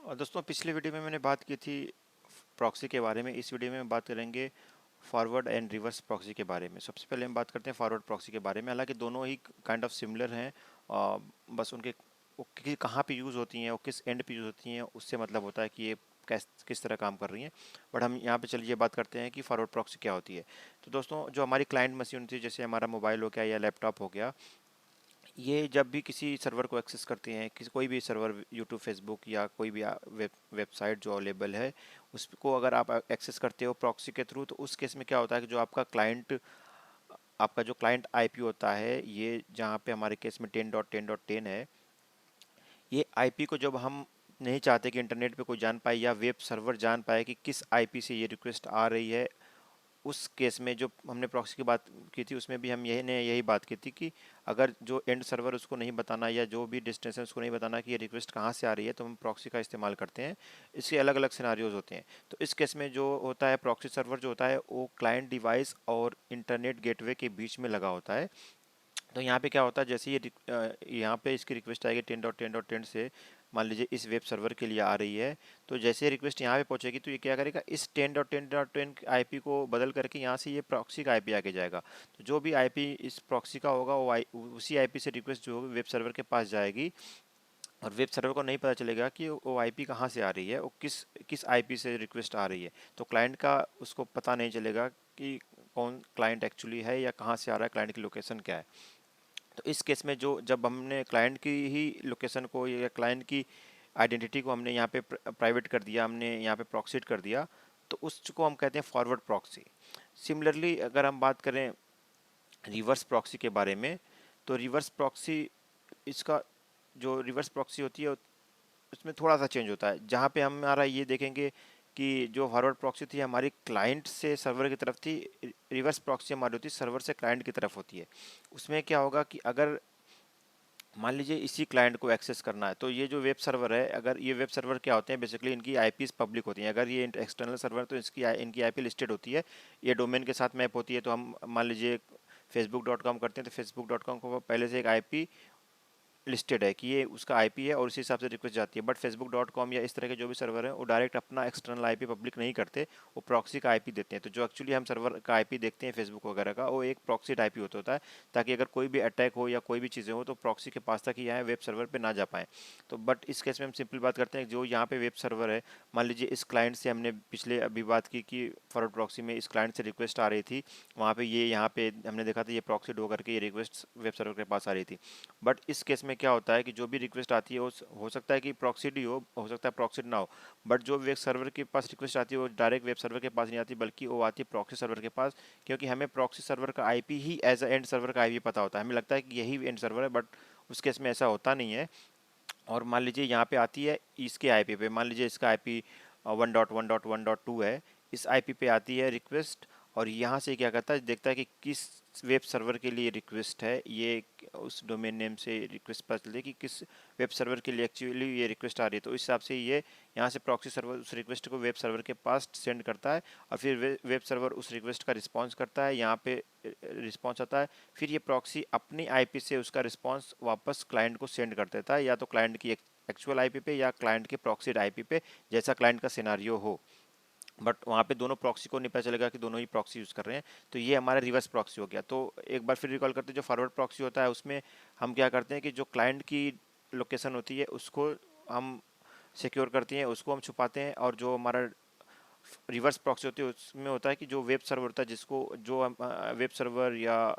और दोस्तों पिछले वीडियो में मैंने बात की थी प्रॉक्सी के बारे में। इस वीडियो में हम बात करेंगे फॉरवर्ड एंड रिवर्स प्रॉक्सी के बारे में। सबसे पहले हम बात करते हैं फॉरवर्ड प्रॉक्सी के बारे में। हालांकि दोनों ही काइंड ऑफ सिमिलर हैं, बस उनके वो कहाँ पे यूज़ होती हैं, वो किस एंड पे यूज़ होती हैं, उससे मतलब होता है कि ये किस तरह काम कर रही हैं। बट हम यहाँ पे चलिए बात करते हैं कि फॉरवर्ड प्रॉक्सी क्या होती है। तो दोस्तों जो हमारी क्लाइंट मशीन होती है, जैसे हमारा मोबाइल हो गया या लैपटॉप हो गया, ये जब भी किसी सर्वर को एक्सेस करते हैं, किसी कोई भी सर्वर, यूट्यूब, फेसबुक या कोई भी वेबसाइट जो अवेलेबल है, उसको अगर आप एक्सेस करते हो प्रॉक्सी के थ्रू, तो उस केस में क्या होता है कि जो आपका जो क्लाइंट आईपी होता है, ये जहाँ पे हमारे केस में 10.10.10 है, ये आईपी को जब हम नहीं चाहते कि इंटरनेट पे कोई जान पाए या वेब सर्वर जान पाए कि किस आईपी से ये रिक्वेस्ट आ रही है, उस केस में जो हमने प्रॉक्सी की बात की थी, उसमें भी हम यही बात की थी कि अगर जो एंड सर्वर उसको नहीं बताना या जो भी डेस्टिनेशन उसको नहीं बताना कि ये रिक्वेस्ट कहाँ से आ रही है, तो हम प्रॉक्सी का इस्तेमाल करते हैं। इसके अलग अलग सिनारियोज होते हैं। तो इस केस में जो होता है, प्रॉक्सी सर्वर जो होता है वो क्लाइंट डिवाइस और इंटरनेट गेटवे के बीच में लगा होता है। तो यहाँ पे क्या होता है, जैसे यहाँ पे इसकी रिक्वेस्ट आएगी 10.10.10 से, मान लीजिए इस वेब सर्वर के लिए आ रही है। तो जैसे रिक्वेस्ट यहाँ पे पहुँचेगी तो ये क्या करेगा, इस 10.10.10 आईपी को बदल करके यहाँ से ये प्रॉक्सी का आईपी आगे जाएगा। तो जो भी आईपी इस प्रॉक्सी का होगा उसी आईपी से रिक्वेस्ट जो होगी वेब सर्वर के पास जाएगी। और वेब सर्वर को नहीं पता चलेगा कि वो आईपी कहाँ से आ रही है, वो किस किस आईपी से रिक्वेस्ट आ रही है। तो क्लाइंट का उसको पता नहीं चलेगा कि कौन क्लाइंट एक्चुअली है या कहाँ से आ रहा है, क्लाइंट की लोकेशन क्या है। तो इस केस में जो जब हमने क्लाइंट की ही लोकेशन को या क्लाइंट की आइडेंटिटी को हमने यहाँ पे प्राइवेट कर दिया, हमने यहाँ पे प्रॉक्सीड कर दिया, तो उसको हम कहते हैं फॉरवर्ड प्रॉक्सी। सिमिलरली अगर हम बात करें रिवर्स प्रॉक्सी के बारे में, तो रिवर्स प्रॉक्सी, इसका जो रिवर्स प्रॉक्सी होती है उसमें थोड़ा सा चेंज होता है। जहाँ पे हम हमारा ये देखेंगे कि जो फॉरवर्ड प्रॉक्सी थी हमारी क्लाइंट से सर्वर की तरफ थी, रिवर्स प्रॉक्सी हमारी होती है सर्वर से क्लाइंट की तरफ होती है। उसमें क्या होगा कि अगर मान लीजिए इसी क्लाइंट को एक्सेस करना है, तो ये जो वेब सर्वर है, अगर ये वेब सर्वर क्या होते हैं, बेसिकली इनकी आईपीस पब्लिक होती हैं। अगर ये एक्सटर्नल सर्वर, तो इनकी आईपी लिस्टेड होती है, ये डोमेन के साथ मैप होती है। तो हम मान लीजिए facebook.com करते हैं, तो facebook.com को पहले से एक आईपी लिस्टेड है कि ये उसका आईपी है और उसी हिसाब से रिक्वेस्ट जाती है। बट facebook.com या इस तरह के जो भी सर्वर हैं वो डायरेक्ट अपना एक्सटर्नल आईपी पब्लिक नहीं करते, वो प्रॉक्सी का आईपी देते हैं। तो जो एक्चुअली हम सर्वर का आईपी देखते हैं फेसबुक वगैरह का, वो एक प्रॉक्सीड आईपी होता है, ताकि अगर कोई भी अटैक हो या कोई भी चीज़ें हो तो प्रॉक्सी के पास तक ही आए, वेब सर्वर पर ना जा पाएँ। तो बट इस केस में हम सिंपल बात करते हैं, जो यहाँ पे वेब सर्वर है, मान लीजिए इस क्लाइंट से हमने पिछले अभी बात की कि फॉरवर्ड प्रॉक्सी में इस क्लाइंट से रिक्वेस्ट आ रही थी, वहाँ पे ये यहाँ पे हमने देखा था ये प्रॉक्सीड होकर के ये रिक्वेस्ट वेब सर्वर के पास आ रही थी। बट इस केस में क्या होता है कि जो भी रिक्वेस्ट आती है हो सकता है कि प्रॉक्सीड ही हो सकता है प्रॉक्सीड ना हो। बट जो वेब सर्वर के पास रिक्वेस्ट आती है वो डायरेक्ट वेब सर्वर के पास नहीं आती, बल्कि वो आती है प्रॉक्सी सर्वर के पास। क्योंकि हमें प्रॉक्सी सर्वर का आईपी ही एज अ एंड सर्वर का आईपी पता होता है, हमें लगता है कि यही एंड सर्वर है, बट उस केस में ऐसा होता नहीं है। और मान लीजिए यहाँ पे आती है इसके आईपी पे, मान लीजिए इसका आईपी 1.1.1.2 है, इस आईपी पे आती है रिक्वेस्ट। और यहाँ से क्या करता है, देखता है कि किस वेब सर्वर के लिए रिक्वेस्ट है, ये उस डोमेन नेम से रिक्वेस्ट पता चलती है कि किस वेब सर्वर के लिए एक्चुअली ये रिक्वेस्ट आ रही है। तो इस हिसाब से ये यहाँ से प्रॉक्सी सर्वर उस रिक्वेस्ट को वेब सर्वर के पास सेंड करता है, और फिर वेब सर्वर उस रिक्वेस्ट का रिस्पॉन्स करता है, यहाँ पे रिस्पॉन्स आता है। फिर ये प्रॉक्सी अपनी आईपी से उसका रिस्पॉन्स वापस क्लाइंट को सेंड कर देता है, या तो क्लाइंट की एक्चुअल आईपी पे या क्लाइंट के प्रॉक्सीड आईपी पे, जैसा क्लाइंट का सिनारियो हो। बट वहाँ पे दोनों प्रॉक्सी को नहीं पता चलेगा कि दोनों ही प्रॉक्सी यूज़ कर रहे हैं। तो ये हमारा रिवर्स प्रॉक्सी हो गया। तो एक बार फिर रिकॉल करते हैं, जो फॉरवर्ड प्रॉक्सी होता है उसमें हम क्या करते हैं कि जो क्लाइंट की लोकेशन होती है उसको हम सिक्योर करते हैं, उसको हम छुपाते हैं। और जो हमारा रिवर्स प्रॉक्सी होती है उसमें होता है कि जो वेब सर्वर होता है, जिसको जो वेब सर्वर या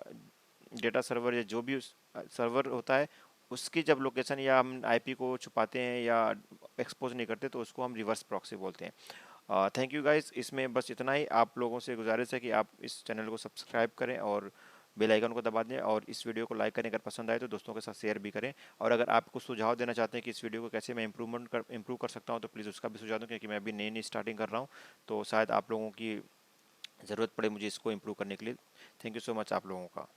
डेटा सर्वर या जो भी सर्वर होता है, उसकी जब लोकेशन या हम आईपी को छुपाते हैं या एक्सपोज नहीं करते, तो उसको हम रिवर्स प्रॉक्सी बोलते हैं। थैंक यू गाइस, इसमें बस इतना ही। आप लोगों से गुजारिश है कि आप इस चैनल को सब्सक्राइब करें और बेल आइकन को दबा दें, और इस वीडियो को लाइक करें। अगर पसंद आए तो दोस्तों के साथ शेयर भी करें। और अगर आप कुछ सुझाव देना चाहते हैं कि इस वीडियो को कैसे मैं इम्प्रूव कर सकता हूं, तो प्लीज़ उसका भी सुझाव दें, क्योंकि मैं अभी नई नई स्टार्टिंग कर रहा हूं, तो शायद आप लोगों की ज़रूरत पड़े मुझे इसको इम्प्रूव करने के लिए। थैंक यू सो मच आप लोगों का।